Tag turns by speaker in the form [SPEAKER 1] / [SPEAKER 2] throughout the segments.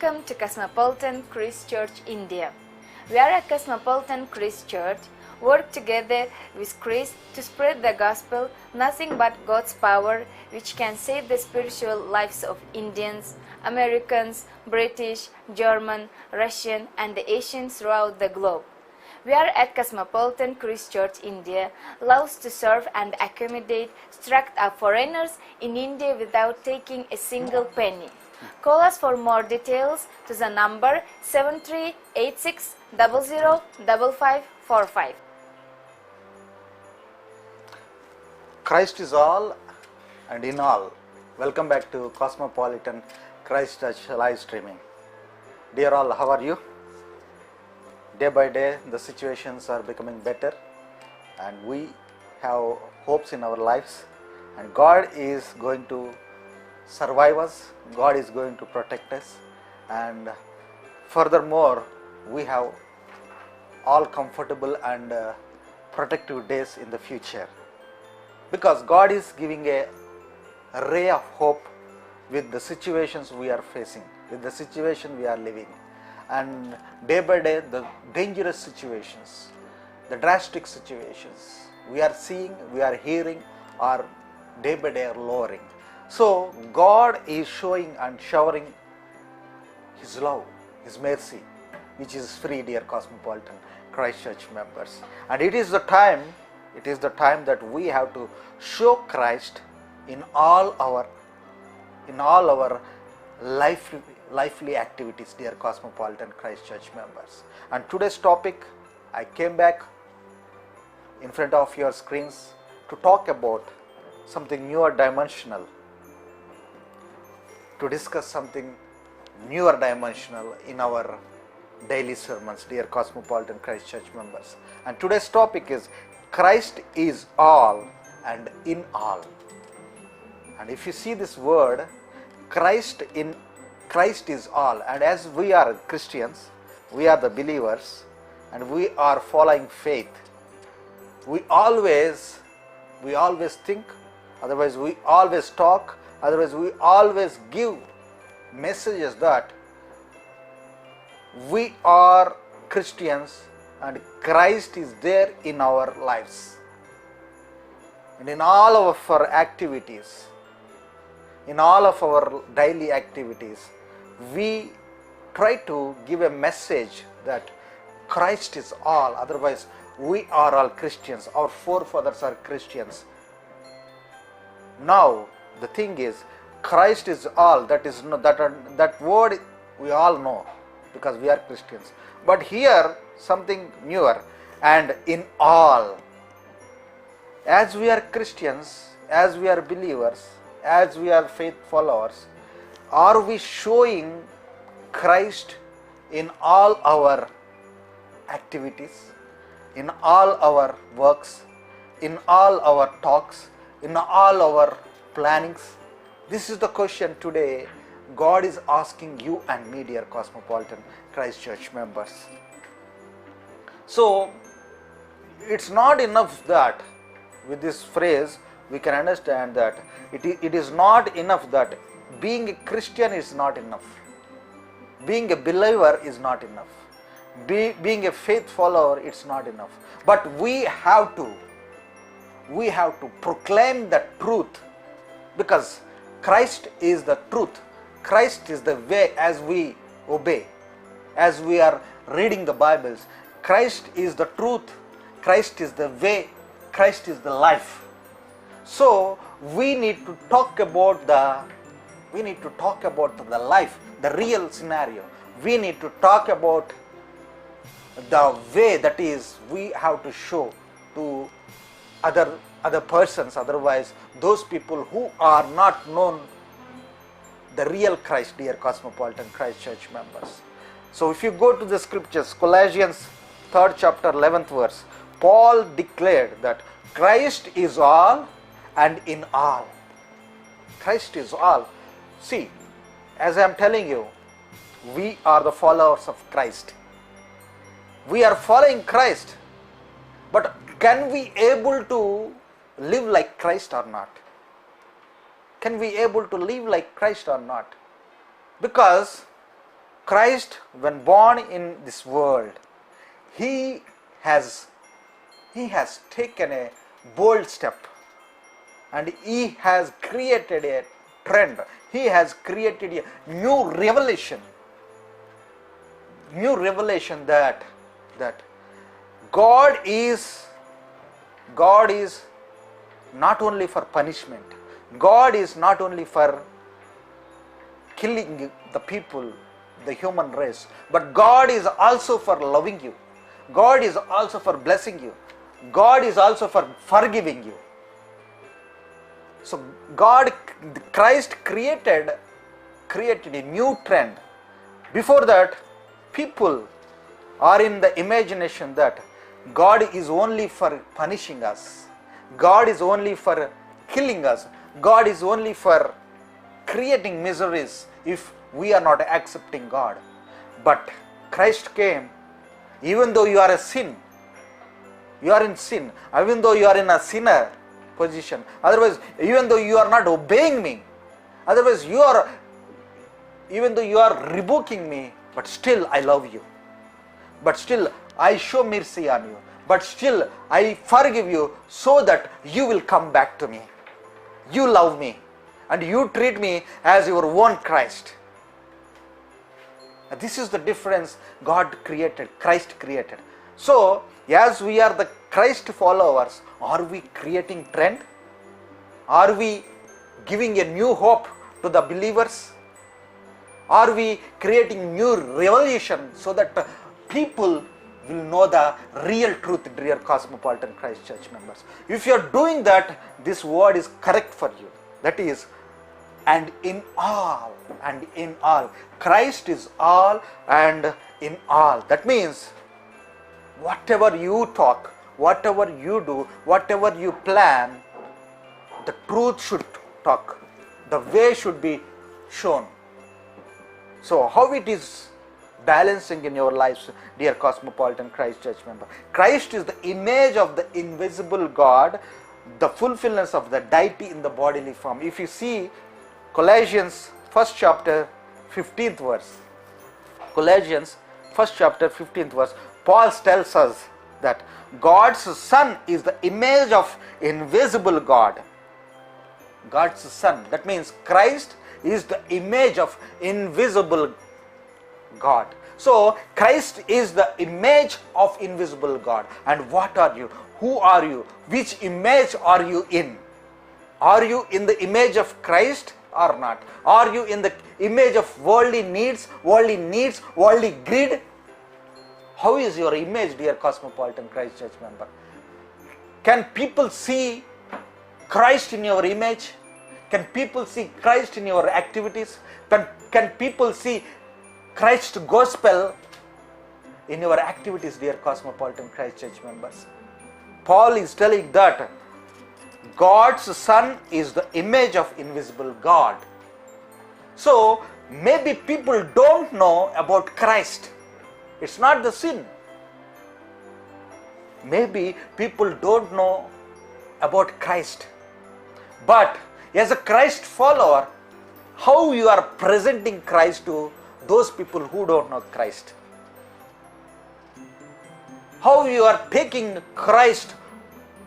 [SPEAKER 1] Welcome to Cosmopolitan Christ Church, India. We are a Cosmopolitan Christ Church, work together with Christ to spread the gospel, nothing but God's power, which can save the spiritual lives of Indians, Americans, British, German, Russian, and the Asians throughout the globe. We are at Cosmopolitan Christ Church, India, loves to serve and accommodate struck up foreigners in India without taking a single penny. Call us for more details to the number 7386005545.
[SPEAKER 2] Christ is all and in all. Welcome back to Cosmopolitan Christ Church live streaming. Dear all, how are you? Day by day, the situations are becoming better, and we have hopes in our lives, and God is going to survive us, God is going to protect us, and furthermore, we have all comfortable and protective days in the future, because God is giving a ray of hope with the situations we are facing, with the situation we are living. And day by day, the dangerous situations, the drastic situations we are seeing, we are hearing, are day by day are lowering. So God is showing and showering His love, His mercy, which is free, dear Cosmopolitan Christ Church members. And it is the time that we have to show Christ in all our lively activities, dear Cosmopolitan Christ Church members. And today's topic, I came back in front of your screens to talk about something newer dimensional, to discuss something newer dimensional in our daily sermons, dear Cosmopolitan Christ Church members. And today's topic is Christ is all and in all. And if you see this word, Christ is all, and as we are Christians, we are the believers, and we are following faith. We always think, otherwise we always talk, otherwise we always give messages that we are Christians and Christ is there in our lives. And in all of our activities, in all of our daily activities, we try to give a message that Christ is all, otherwise we are all Christians, our forefathers are Christians. Now the thing is, Christ is all, that word we all know because we are Christians. But here something newer, and in all. As we are Christians, as we are believers, as we are faith followers, are we showing Christ in all our activities, in all our works, in all our talks, in all our plannings? This is the question today God is asking you and me, dear Cosmopolitan Christ Church members. So it's not enough that with this phrase we can understand that it is not enough that being a Christian is not enough, being a believer is not enough, being a faith follower it's not enough, but we have to proclaim the truth, because Christ is the truth, Christ is the way. As we obey, as we are reading the Bibles, Christ is the truth, Christ is the way, Christ is the life. So we need to talk about the life, the real scenario. We need to talk about the way that is we have to show to other persons, otherwise those people who are not known the real Christ, dear Cosmopolitan Christ Church members. So if you go to the scriptures, Colossians 3rd chapter 11th verse, Paul declared that Christ is all and in all. Christ is all. See, as I am telling you, we are the followers of Christ. We are following Christ, but can we able to live like Christ or not? Can we able to live like Christ or not? Because Christ, when born in this world, he has taken a bold step, and he has created a trend. He has created a new revelation that God is not only for punishment. God is not only for killing the people, the human race, but God is also for loving you. God is also for blessing you. God is also for forgiving you. So Christ created a new trend. Before that, people are in the imagination that God is only for punishing us. God is only for killing us. God is only for creating miseries if we are not accepting God. But Christ came, even though you are in sin, even though you are in a sinner position, otherwise, even though you are not obeying me, otherwise even though you are rebuking me, but still I love you. But still I show mercy on you. But still I forgive you so that you will come back to me. You love me and you treat me as your own Christ. This is the difference Christ created. So, as we are the Christ followers, are we creating trend? Are we giving a new hope to the believers? Are we creating new revelation so that people will know the real truth, dear Cosmopolitan Christ Church members? If you are doing that, this word is correct for you. That is, and in all. Christ is all and in all. That means, whatever you talk, whatever you do, whatever you plan, the truth should talk. The way should be shown. So, how it is balancing in your lives, dear Cosmopolitan Christ Church member? Christ is the image of the invisible God, the fulfillment of the deity in the bodily form. If you see Colossians 1st chapter 15th verse, Colossians 1st chapter 15th verse, Paul tells us that God's Son is the image of invisible God. God's Son, that means Christ is the image of invisible God. So Christ is the image of invisible God. And what are you? Who are you? Which image are you in? Are you in the image of Christ or not? Are you in the image of worldly needs, worldly greed? How is your image, dear Cosmopolitan Christ Church member? Can people see Christ in your image? Can people see Christ in your activities? Can people see Christ's gospel in your activities, dear Cosmopolitan Christ Church members? Paul is telling that God's Son is the image of invisible God. So, maybe people don't know about Christ. It's not the sin. Maybe people don't know about Christ. But as a Christ follower, how you are presenting Christ to those people who don't know Christ? How you are taking Christ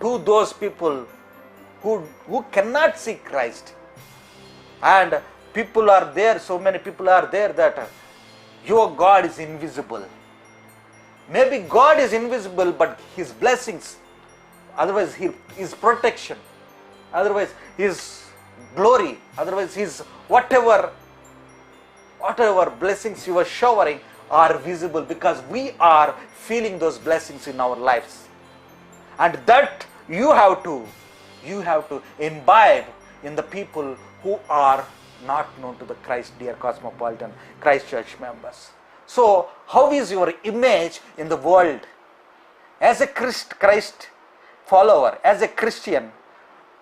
[SPEAKER 2] to those people who cannot see Christ? And people are there, so many people are there that your God is invisible. Maybe God is invisible, but His blessings, otherwise His protection, otherwise His glory, otherwise His whatever blessings you are showering are visible, because we are feeling those blessings in our lives. And that you have to imbibe in the people who are not known to the Christ, dear Cosmopolitan Christ Church members. So, how is your image in the world? As a Christ follower, as a Christian,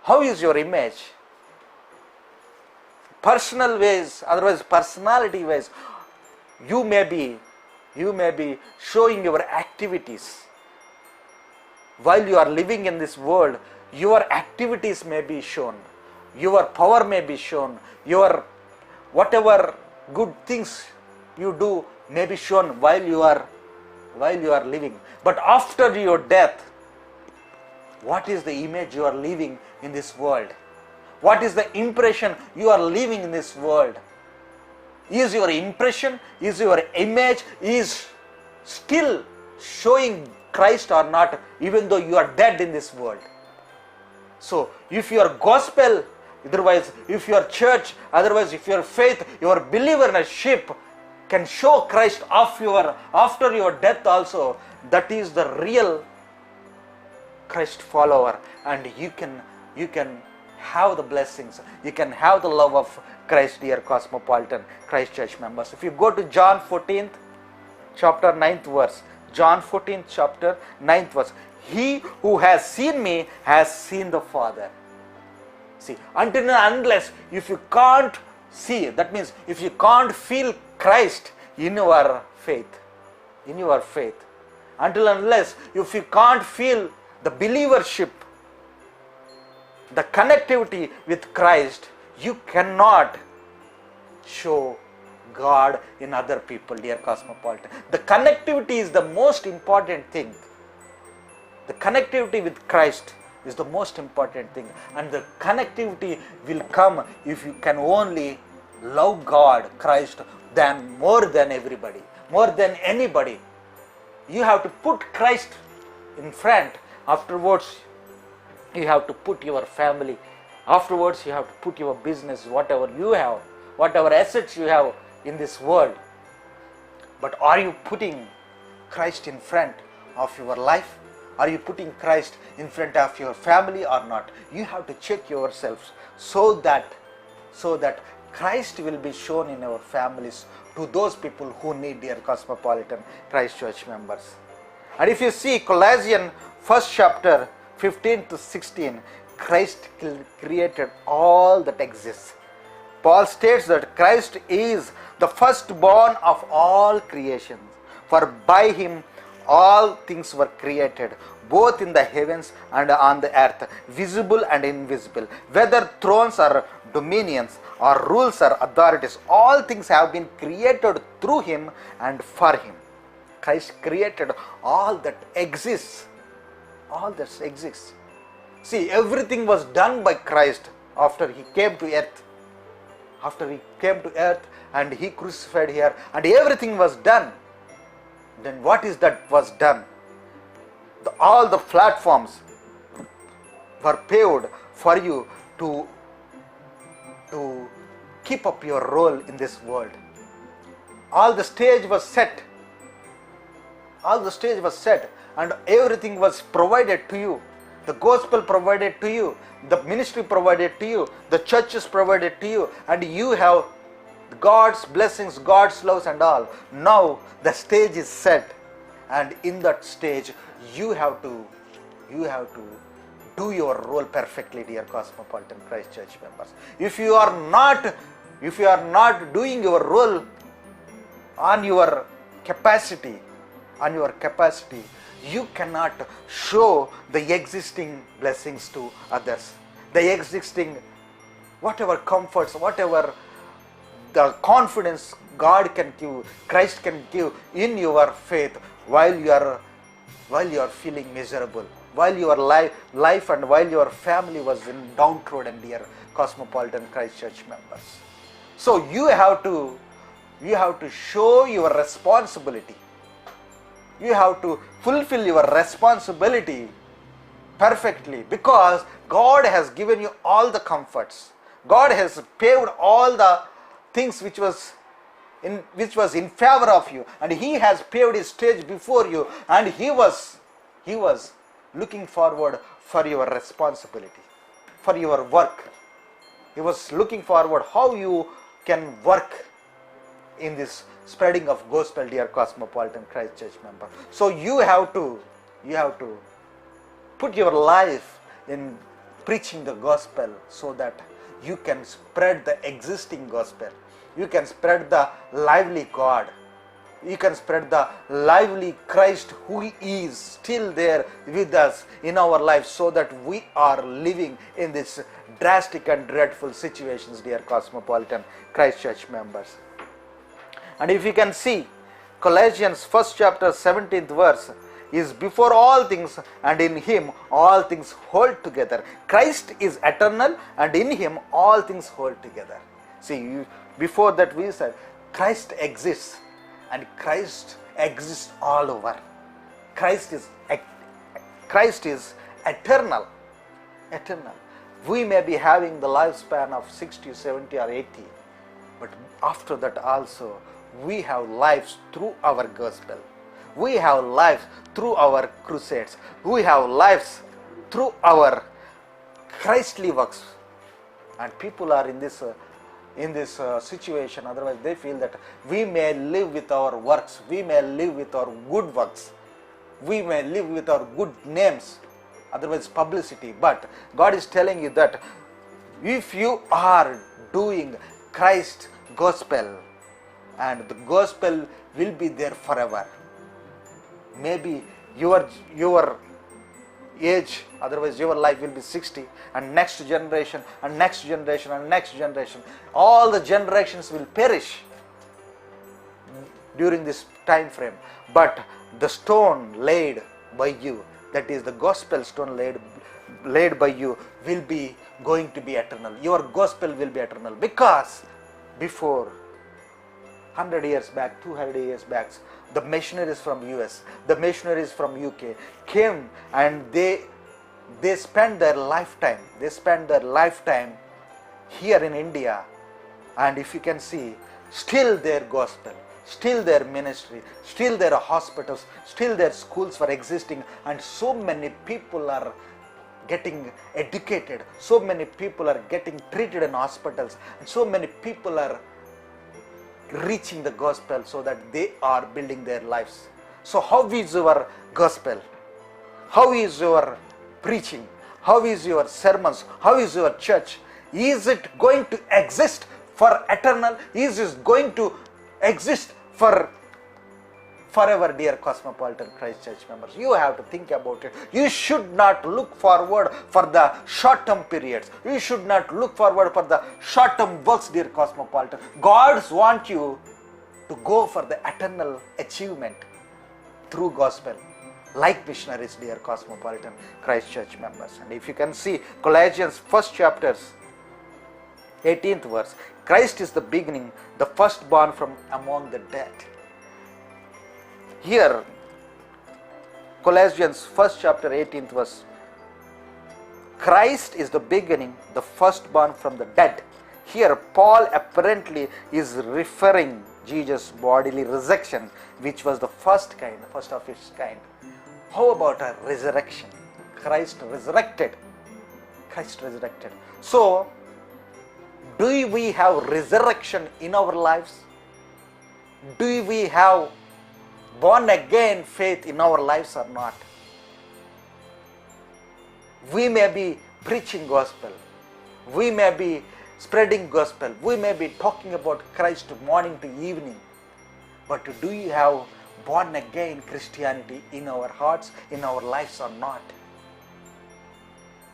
[SPEAKER 2] how is your image? Personal ways, otherwise personality ways, you may be showing your activities. While you are living in this world, your activities may be shown, your power may be shown, your whatever good things you do may be shown while you are living, but after your death, what is the image you are leaving in this world? What is the impression you are leaving in this world? Is your impression, is your image is still showing Christ or not, even though you are dead in this world? So if your gospel, otherwise if your church, otherwise if your faith, your believership can show Christ after your death also, that is the real Christ follower, and you can have the blessings, you can have the love of Christ, dear Cosmopolitan Christ Church members. If you go to John 14th chapter 9th verse, John 14th chapter 9th verse, he who has seen me has seen the Father. See, until and unless if you can't see, that means if you can't feel Christ in your faith, until and unless if you can't feel the believership, the connectivity with Christ, you cannot show God in other people, dear Cosmopolitan. The connectivity is the most important thing. The connectivity with Christ is the most important thing, and the connectivity will come if you can only love God, Christ, more than everybody, more than anybody. You have to put Christ in front. Afterwards, you have to put your family. Afterwards, you have to put your business, whatever you have, whatever assets you have in this world. But are you putting Christ in front of your life? Are you putting Christ in front of your family or not? You have to check yourselves so that Christ will be shown in our families to those people who need, dear Cosmopolitan Christ Church members. And if you see Colossians 1st chapter 15 to 16, Christ created all that exists. Paul states that Christ is the firstborn of all creations, for by him all things were created, both in the heavens and on the earth, visible and invisible, whether thrones or dominions or rules or authorities, all things have been created through him and for him. Christ created all that exists. All that exists. See, everything was done by Christ after he came to earth. After he came to earth and he crucified here, and everything was done. Then what is that was done? All the platforms were paved for you to keep up your role in this world. All the stage was set. And everything was provided to you. The gospel provided to you, the ministry provided to you, the churches provided to you, and you have God's blessings, God's loves and all. Now the stage is set, and in that stage you have to do your role perfectly, dear Cosmopolitan Christ Church members. If you are not doing your role on your capacity, you cannot show the existing blessings to others, the existing whatever comforts, whatever the confidence God can give, Christ can give in your faith while you are feeling miserable, while your life and while your family was in downtrodden, dear Cosmopolitan Christ Church members. So you have to show your responsibility. You have to fulfill your responsibility perfectly, because God has given you all the comforts. God has paved all the things which was in favor of you, and he has paved his stage before you, and he was looking forward for your responsibility, for your work. He was looking forward how you can work in this spreading of gospel, dear Cosmopolitan Christ Church member. So you have to put your life in preaching the gospel so that you can spread the existing gospel. You can spread the lively God. You can spread the lively Christ who is still there with us in our lives, so that we are living in this drastic and dreadful situations, dear Cosmopolitan Christ Church members. And if you can see, Colossians 1st chapter 17th verse is before all things, and in him all things hold together. Christ is eternal, and in him all things hold together. See, before that we said Christ exists, and Christ exists all over. Christ is eternal. Eternal. We may be having the lifespan of 60, 70 or 80, but after that also we have lives through our gospel. We have lives through our crusades. We have lives through our Christly works. And people are in this situation, otherwise they feel that we may live with our works, we may live with our good works, we may live with our good names, otherwise publicity. But God is telling you that if you are doing Christ's gospel, and the gospel will be there forever. Maybe your age, otherwise your life will be 60, and next generation and next generation and next generation, all the generations will perish during this time frame. But the stone laid by you, that is the gospel stone laid by you, will be going to be eternal. Your gospel will be eternal, because before 100 years back, 200 years back, the missionaries from US, the missionaries from UK came, and they spent their lifetime here in India. And if you can see, still their gospel, still their ministry, still their hospitals, still their schools were existing, and so many people are getting educated, so many people are getting treated in hospitals, and so many people are reaching the gospel, so that they are building their lives. So how is your gospel? How is your preaching? How is your sermons? How is your church? Is it going to exist for eternal? Is it going to exist for forever? Dear Cosmopolitan Christ Church members, you have to think about it. You should not look forward for the short-term periods. You should not look forward for the short-term works, dear Cosmopolitan. God wants you to go for the eternal achievement through gospel, like missionaries, dear Cosmopolitan Christ Church members. And if you can see Colossians 1st chapter 18th verse, Christ is the beginning, the firstborn from among the dead. Here, Colossians 1st chapter 18th verse, Christ is the beginning, the firstborn from the dead. Here, Paul apparently is referring Jesus' bodily resurrection, which was the first of its kind. How about a resurrection? Christ resurrected. So, do we have resurrection in our lives? Do we have born again faith in our lives or not? We may be preaching gospel, we may be spreading gospel, we may be talking about Christ morning to evening, but do you have born again Christianity in our hearts, in our lives or not?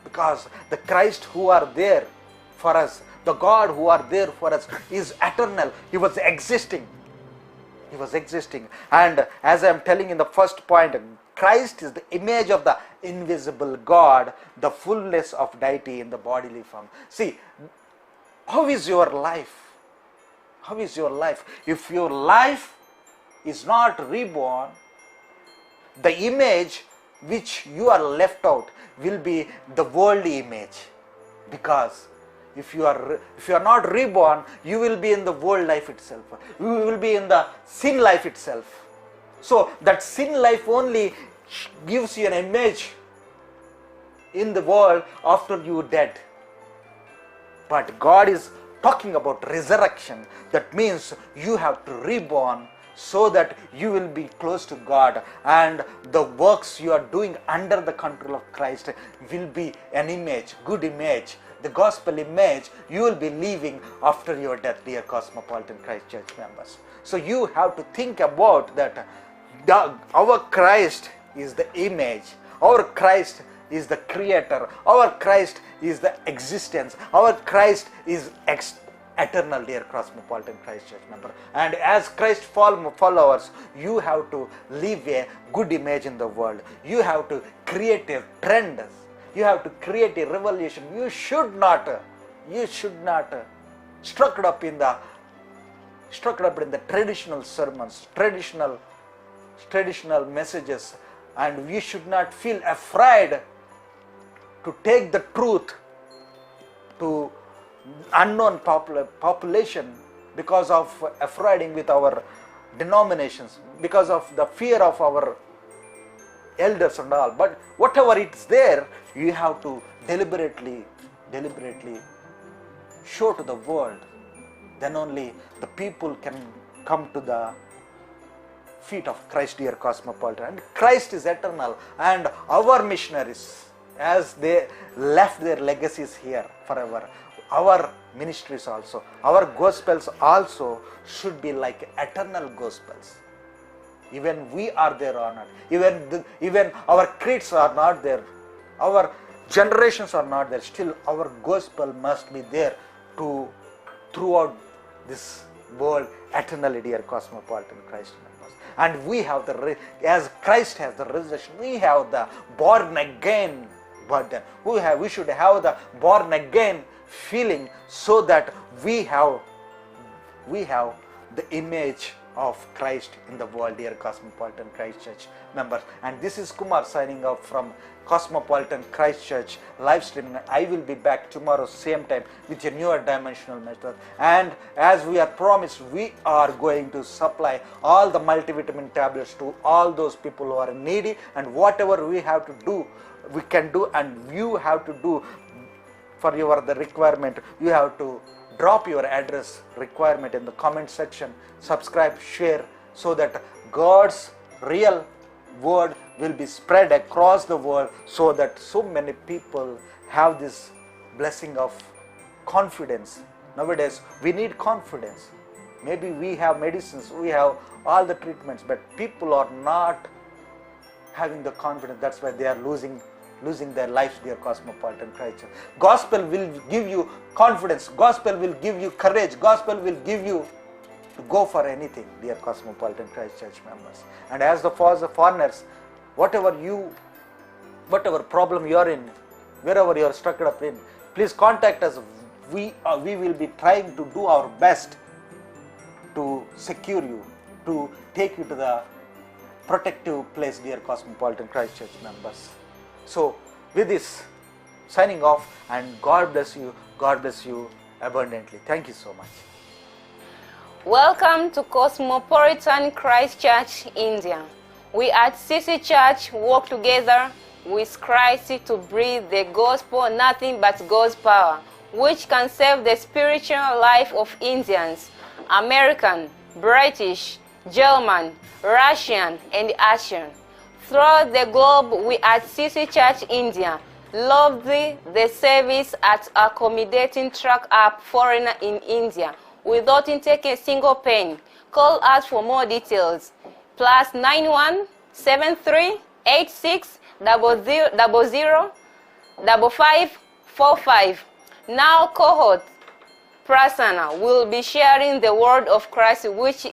[SPEAKER 2] Because the Christ who are there for us, the God who are there for us, is eternal. He was existing. And as I am telling in the first point, Christ is the image of the invisible God, the fullness of deity in the bodily form. See, how is your life? If your life is not reborn, the image which you are left out will be the worldly image. Because if you are not reborn, you will be in the world life itself. You will be in the sin life itself. So that sin life only gives you an image in the world after you are dead. But God is talking about resurrection. That means you have to reborn, so that you will be close to God, and the works you are doing under the control of Christ will be an image, good image, the gospel image you will be leaving after your death, dear Cosmopolitan Christ Church members. So you have to think about that. Our Christ is the image, our Christ is the creator, our Christ is the existence, our Christ is eternal, dear Cosmopolitan Christ Church member. And as Christ followers, you have to leave a good image in the world. You have to create a trend. You have to create a revolution. You should not struck up in the traditional sermons, traditional messages, and we should not feel afraid to take the truth to unknown population because of afraiding with our denominations, because of the fear of our elders and all. But whatever it's there, you have to deliberately show to the world. Then only the people can come to the feet of Christ, dear Cosmopolitan. And Christ is eternal, and our missionaries, as they left their legacies here forever, our ministries also, our gospels also should be like eternal gospels. Even we are there or not, even our creeds are not there, our generations are not there, still our gospel must be there to throughout this world eternally, dear Cosmopolitan Christ members. And we have as Christ has the resurrection, we have the born again burden. We should have the born again feeling, so that we have the image of Christ in the world, dear Cosmopolitan Christ Church members. And this is Kumar signing off from Cosmopolitan Christ Church live streaming. I will be back tomorrow same time with a newer dimensional method. And as we are promised, we are going to supply all the multivitamin tablets to all those people who are needy, and whatever we have to do, we can do, and you have to do for the requirement. You have to drop your address requirement in the comment section, subscribe, share, so that God's real word will be spread across the world, so that so many people have this blessing of confidence. Nowadays we need confidence. Maybe we have medicines, we have all the treatments, but people are not having the confidence. That's why they are losing their lives, dear Cosmopolitan Christ Church. Gospel will give you confidence, gospel will give you courage, gospel will give you to go for anything, dear Cosmopolitan Christ Church members. And as the foreigners, whatever problem you are in, wherever you are stuck up in, please contact us. We will be trying to do our best to secure you, to take you to the protective place, dear Cosmopolitan Christ Church members. So with this, signing off, and God bless you abundantly. Thank you so much.
[SPEAKER 1] Welcome to Cosmopolitan Christ Church, India. We at CC Church work together with Christ to breathe the gospel, nothing but God's power, which can save the spiritual life of Indians, American, British, German, Russian, and Asian. Throughout the globe, we at CC Church India love the service at accommodating track up foreigner in India without taking a single penny. Call us for more details. +91 73 86 00 5545. Now Cohort Prasanna will be sharing the word of Christ, which